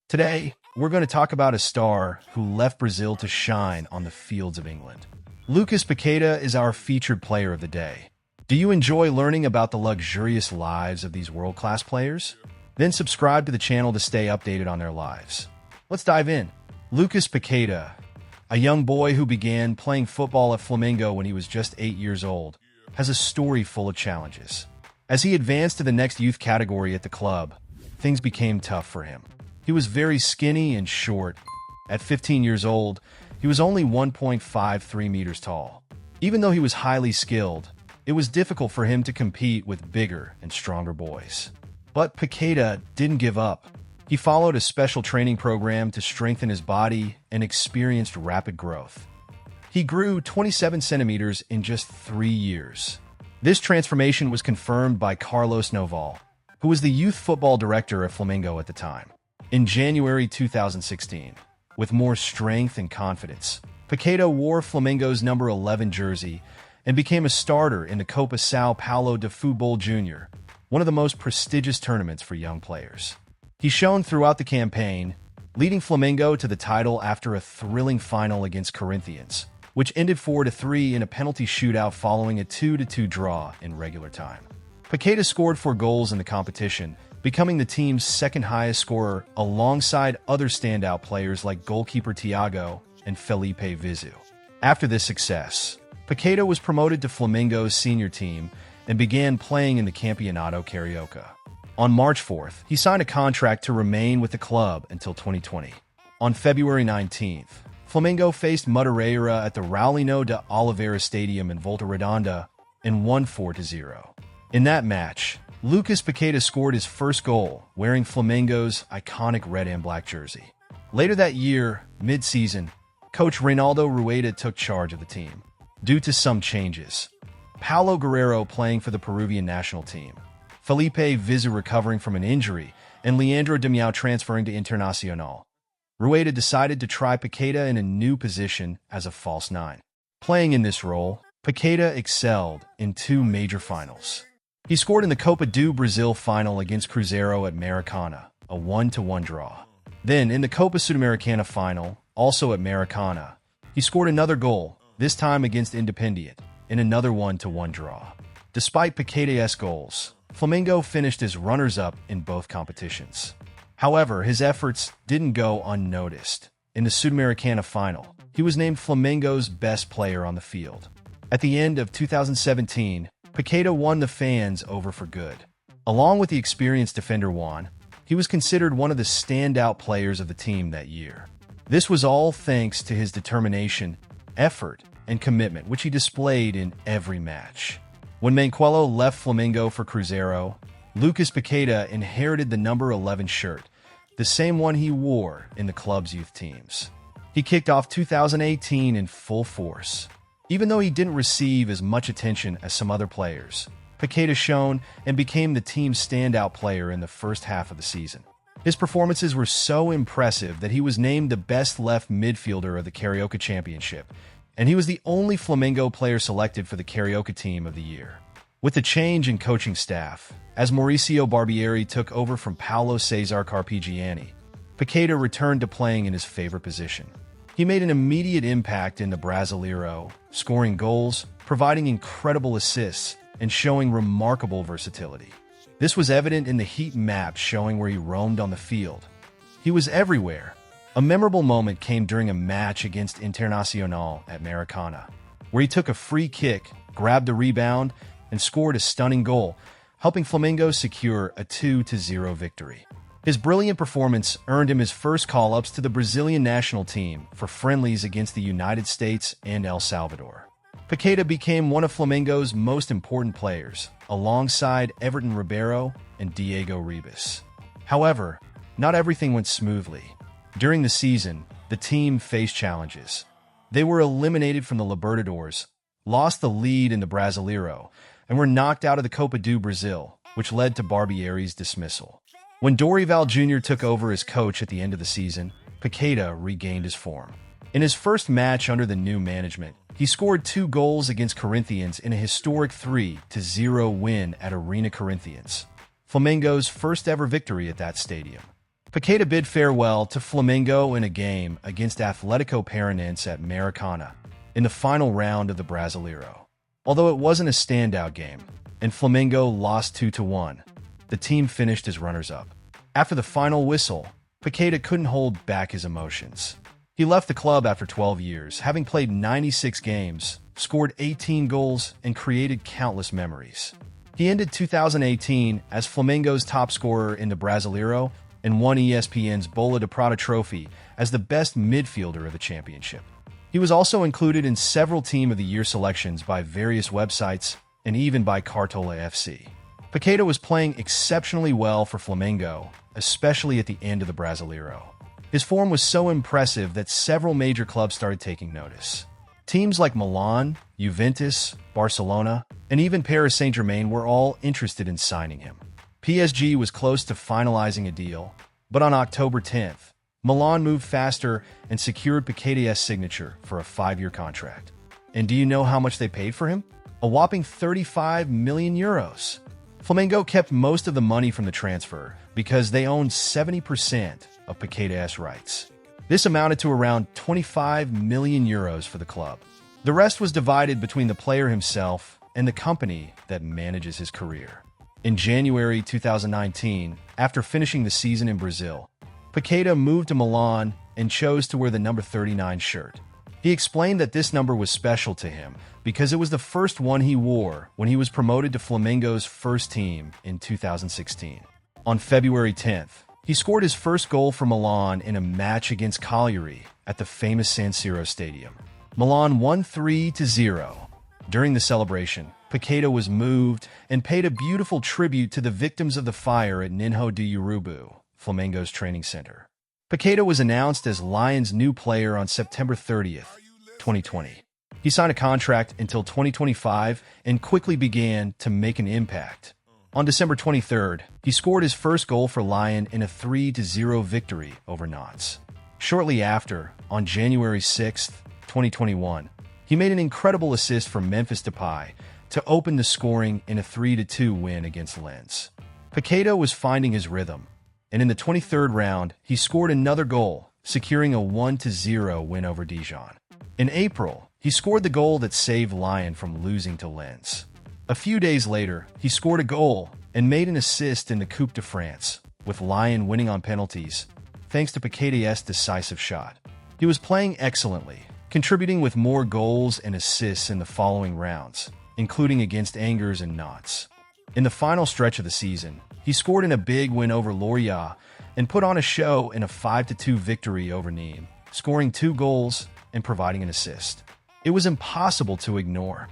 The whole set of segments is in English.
Today, we're going to talk about a star who left Brazil to shine on the fields of England. Lucas Paquetá is our featured player of the day. Do you enjoy learning about the luxurious lives of these world-class players? Then subscribe to the channel to stay updated on their lives. Let's dive in. Lucas Paquetá, a young boy who began playing football at Flamengo when he was just 8 years old, has a story full of challenges. As he advanced to the next youth category at the club, things became tough for him. He was very skinny and short. At 15 years old, he was only 1.53 meters tall. Even though he was highly skilled, it was difficult for him to compete with bigger and stronger boys. But Paquetá didn't give up. He followed a special training program to strengthen his body and experienced rapid growth. He grew 27 centimeters in just 3 years. This transformation was confirmed by Carlos Noval, who was the youth football director at Flamengo at the time. In January 2016, with more strength and confidence, Paquetá wore Flamengo's number 11 jersey and became a starter in the Copa São Paulo de Futebol Júnior, one of the most prestigious tournaments for young players. He shone throughout the campaign, leading Flamengo to the title after a thrilling final against Corinthians, which ended 4-3 in a penalty shootout following a 2-2 draw in regular time. Paquetá scored 4 goals in the competition, becoming the team's second highest scorer alongside other standout players like goalkeeper Thiago and Felipe Vizu. After this success, Paquetá was promoted to Flamengo's senior team and began playing in the Campeonato Carioca. On March 4th, he signed a contract to remain with the club until 2020. On February 19th, Flamengo faced Madureira at the Raulino de Oliveira Stadium in Volta Redonda and won 4-0. In that match, Lucas Paquetá scored his first goal wearing Flamengo's iconic red and black jersey. Later that year, mid-season, coach Reinaldo Rueda took charge of the team. Due to some changes, Paulo Guerrero playing for the Peruvian national team, Felipe Vizu recovering from an injury, and Leandro Damião transferring to Internacional, Rueda decided to try Paquetá in a new position as a false nine. Playing in this role, Paquetá excelled in 2 major finals. He scored in the Copa do Brasil final against Cruzeiro at Maracana, a 1-1 draw. Then, in the Copa Sudamericana final, also at Maracana, he scored another goal, this time against Independiente, in another 1-1 draw. Despite Paquetá's goals, Flamengo finished as runners-up in both competitions. However, his efforts didn't go unnoticed. In the Sudamericana final, he was named Flamengo's best player on the field. At the end of 2017, Paquetá won the fans over for good. Along with the experienced defender Juan, he was considered one of the standout players of the team that year. This was all thanks to his determination, effort, and commitment, which he displayed in every match. When Manquello left Flamengo for Cruzeiro, Lucas Paquetá inherited the number 11 shirt, the same one he wore in the club's youth teams. He kicked off 2018 in full force. Even though he didn't receive as much attention as some other players, Paquetá shone and became the team's standout player in the first half of the season. His performances were so impressive that he was named the best left midfielder of the Carioca Championship, and he was the only Flamengo player selected for the Carioca Team of the Year. With the change in coaching staff, as Mauricio Barbieri took over from Paulo César Carpegiani, Paquetá returned to playing in his favorite position. He made an immediate impact in the Brasileiro, scoring goals, providing incredible assists, and showing remarkable versatility. This was evident in the heat maps showing where he roamed on the field. He was everywhere. A memorable moment came during a match against Internacional at Maracana, where he took a free kick, grabbed a rebound, and scored a stunning goal, helping Flamengo secure a 2-0 victory. His brilliant performance earned him his first call-ups to the Brazilian national team for friendlies against the United States and El Salvador. Paquetá became one of Flamengo's most important players, alongside Everton Ribeiro and Diego Ribas. However, not everything went smoothly. During the season, the team faced challenges. They were eliminated from the Libertadores, lost the lead in the Brasileiro, and were knocked out of the Copa do Brasil, which led to Barbieri's dismissal. When Dorival Jr. took over as coach at the end of the season, Paquetá regained his form. In his first match under the new management, he scored 2 goals against Corinthians in a historic 3-0 win at Arena Corinthians, Flamengo's first ever victory at that stadium. Paquetá bid farewell to Flamengo in a game against Atlético Paranaense at Maracana in the final round of the Brasileiro. Although it wasn't a standout game, and Flamengo lost 2-1, the team finished as runners-up. After the final whistle, Paquetá couldn't hold back his emotions. He left the club after 12 years, having played 96 games, scored 18 goals, and created countless memories. He ended 2018 as Flamengo's top scorer in the Brasileiro and won ESPN's Bola de Prata trophy as the best midfielder of the championship. He was also included in several Team of the Year selections by various websites and even by Cartola FC. Paquetá was playing exceptionally well for Flamengo, especially at the end of the Brasileiro. His form was so impressive that several major clubs started taking notice. Teams like Milan, Juventus, Barcelona, and even Paris Saint-Germain were all interested in signing him. PSG was close to finalizing a deal, but on October 10th, Milan moved faster and secured Paquetá's signature for a 5-year contract. And do you know how much they paid for him? A whopping 35 million euros. Flamengo kept most of the money from the transfer because they owned 70% of Paquetá's rights. This amounted to around 25 million euros for the club. The rest was divided between the player himself and the company that manages his career. In January 2019, after finishing the season in Brazil, Paquetá moved to Milan and chose to wear the number 39 shirt. He explained that this number was special to him because it was the first one he wore when he was promoted to Flamengo's first team in 2016. On February 10th, he scored his first goal for Milan in a match against Cagliari at the famous San Siro Stadium. Milan won 3-0. During the celebration, Paquetá was moved and paid a beautiful tribute to the victims of the fire at Ninho de Urubu, Flamengo's training center. Paquetá was announced as Lions' new player on September 30th, 2020. He signed a contract until 2025 and quickly began to make an impact. On December 23rd, he scored his first goal for Lyon in a 3-0 victory over Nantes. Shortly after, on January 6th, 2021, he made an incredible assist for Memphis Depay to open the scoring in a 3-2 win against Lens. Paquetá was finding his rhythm, and in the 23rd round, he scored another goal, securing a 1-0 win over Dijon. In April, he scored the goal that saved Lyon from losing to Lens. A few days later, he scored a goal and made an assist in the Coupe de France, with Lyon winning on penalties, thanks to Paquetá's decisive shot. He was playing excellently, contributing with more goals and assists in the following rounds, including against Angers and Nantes. In the final stretch of the season, he scored in a big win over Lorient and put on a show in a 5-2 victory over Nîmes, scoring 2 goals and providing an assist. It was impossible to ignore.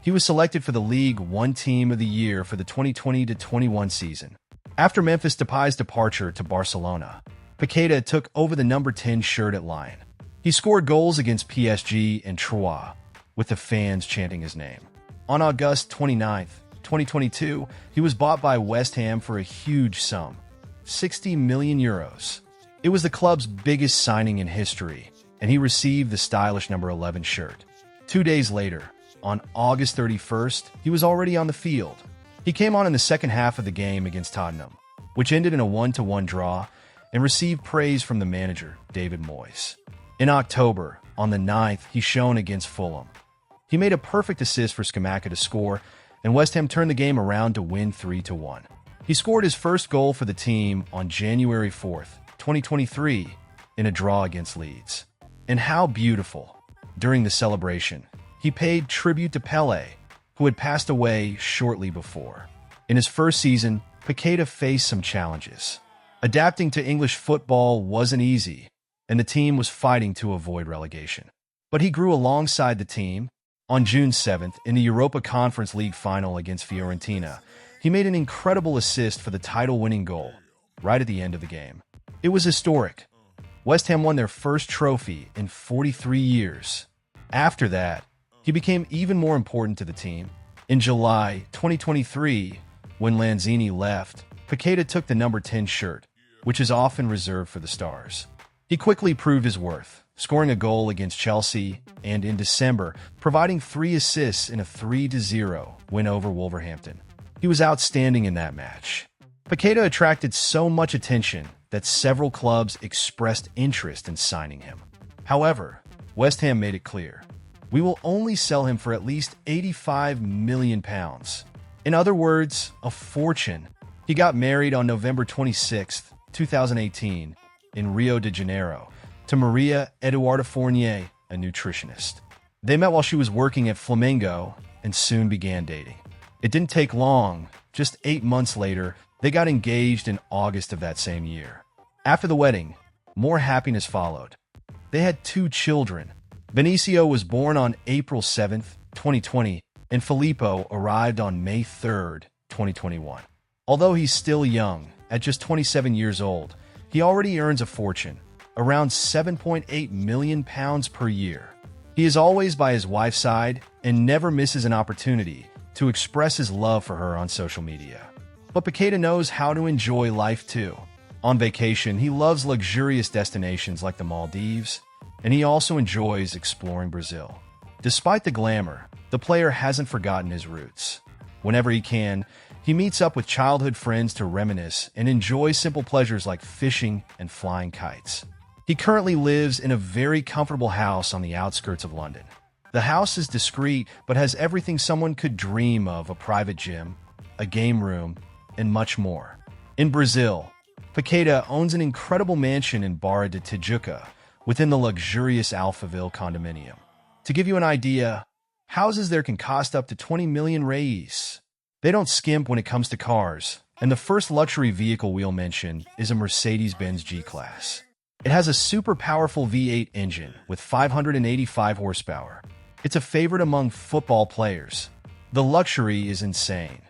He was selected for the League One Team of the Year for the 2020-21 season. After Memphis Depay's departure to Barcelona, Paquetá took over the number 10 shirt at Lyon. He scored goals against PSG and Troyes, with the fans chanting his name. On August 29th, 2022, he was bought by West Ham for a huge sum, 60 million euros. It was the club's biggest signing in history, and he received the stylish number 11 shirt. 2 days later, on August 31st, he was already on the field. He came on in the second half of the game against Tottenham, which ended in a 1-1 draw, and received praise from the manager, David Moyes. In October, on the 9th, he shone against Fulham. He made a perfect assist for Scamacca to score, and West Ham turned the game around to win 3-1. He scored his first goal for the team on January 4th, 2023, in a draw against Leeds. And how beautiful! During the celebration, he paid tribute to Pelé, who had passed away shortly before. In his first season, Paquetá faced some challenges. Adapting to English football wasn't easy, and the team was fighting to avoid relegation. But he grew alongside the team. On June 7th, in the Europa Conference League final against Fiorentina, he made an incredible assist for the title-winning goal, right at the end of the game. It was historic. West Ham won their first trophy in 43 years. After that, he became even more important to the team. In July 2023, when Lanzini left, Paquetá took the number 10 shirt, which is often reserved for the stars. He quickly proved his worth, scoring a goal against Chelsea, and in December, providing 3 assists in a 3-0 win over Wolverhampton. He was outstanding in that match. Paquetá attracted so much attention that several clubs expressed interest in signing him. However, West Ham made it clear, "We will only sell him for at least £85 million. In other words, a fortune. He got married on November 26, 2018, in Rio de Janeiro, to Maria Eduarda Fournier, a nutritionist. They met while she was working at Flamengo and soon began dating. It didn't take long. Just 8 months later, they got engaged in August of that same year. After the wedding, more happiness followed. They had 2 children. Benicio was born on April 7, 2020, and Filippo arrived on May 3, 2021. Although he's still young, at just 27 years old, he already earns a fortune, around £7.8 million per year. He is always by his wife's side and never misses an opportunity to express his love for her on social media. But Paquetá knows how to enjoy life too. On vacation, he loves luxurious destinations like the Maldives, and he also enjoys exploring Brazil. Despite the glamour, the player hasn't forgotten his roots. Whenever he can, he meets up with childhood friends to reminisce and enjoy simple pleasures like fishing and flying kites. He currently lives in a very comfortable house on the outskirts of London. The house is discreet but has everything someone could dream of: a private gym, a game room, and much more. In Brazil, Paquetá owns an incredible mansion in Barra de Tijuca within the luxurious Alphaville condominium. To give you an idea, houses there can cost up to 20 million reais. They don't skimp when it comes to cars, and the first luxury vehicle we'll mention is a Mercedes-Benz G-Class. It has a super powerful V8 engine with 585 horsepower. It's a favorite among football players. The luxury is insane.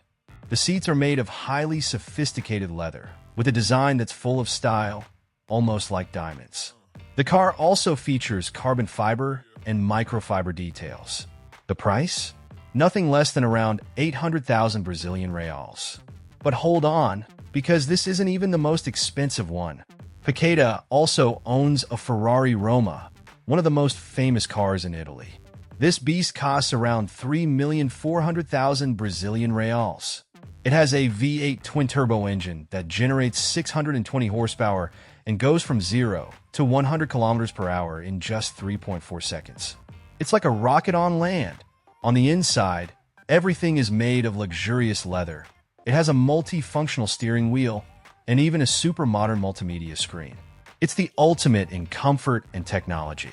The seats are made of highly sophisticated leather, with a design that's full of style, almost like diamonds. The car also features carbon fiber and microfiber details. The price? Nothing less than around 800,000 Brazilian reals. But hold on, because this isn't even the most expensive one. Paquetá also owns a Ferrari Roma, one of the most famous cars in Italy. This beast costs around 3,400,000 Brazilian reals. It has a V8 twin-turbo engine that generates 620 horsepower and goes from 0 to 100 kilometers per hour in just 3.4 seconds. It's like a rocket on land. On the inside, everything is made of luxurious leather. It has a multifunctional steering wheel and even a super modern multimedia screen. It's the ultimate in comfort and technology.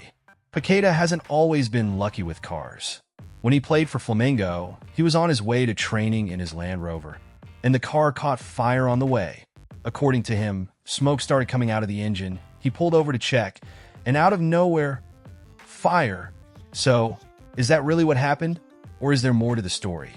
Paquetá hasn't always been lucky with cars. When he played for Flamengo, he was on his way to training in his Land Rover, and the car caught fire on the way. According to him, smoke started coming out of the engine. He pulled over to check, and out of nowhere, fire. So, is that really what happened? Or is there more to the story?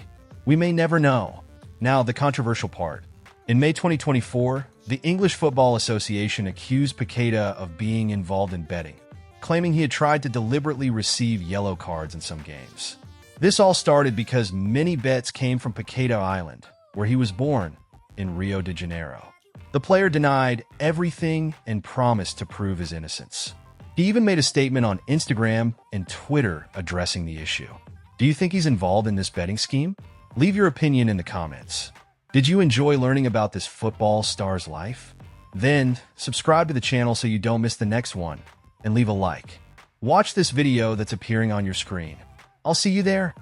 We may never know. Now, the controversial part. In May 2024, the English Football Association accused Paquetá of being involved in betting, claiming he had tried to deliberately receive yellow cards in some games. This all started because many bets came from Paquetá Island, where he was born, in Rio de Janeiro. The player denied everything and promised to prove his innocence. He even made a statement on Instagram and Twitter addressing the issue. Do you think he's involved in this betting scheme? Leave your opinion in the comments. Did you enjoy learning about this football star's life? Then, subscribe to the channel so you don't miss the next one, and leave a like. Watch this video that's appearing on your screen. I'll see you there.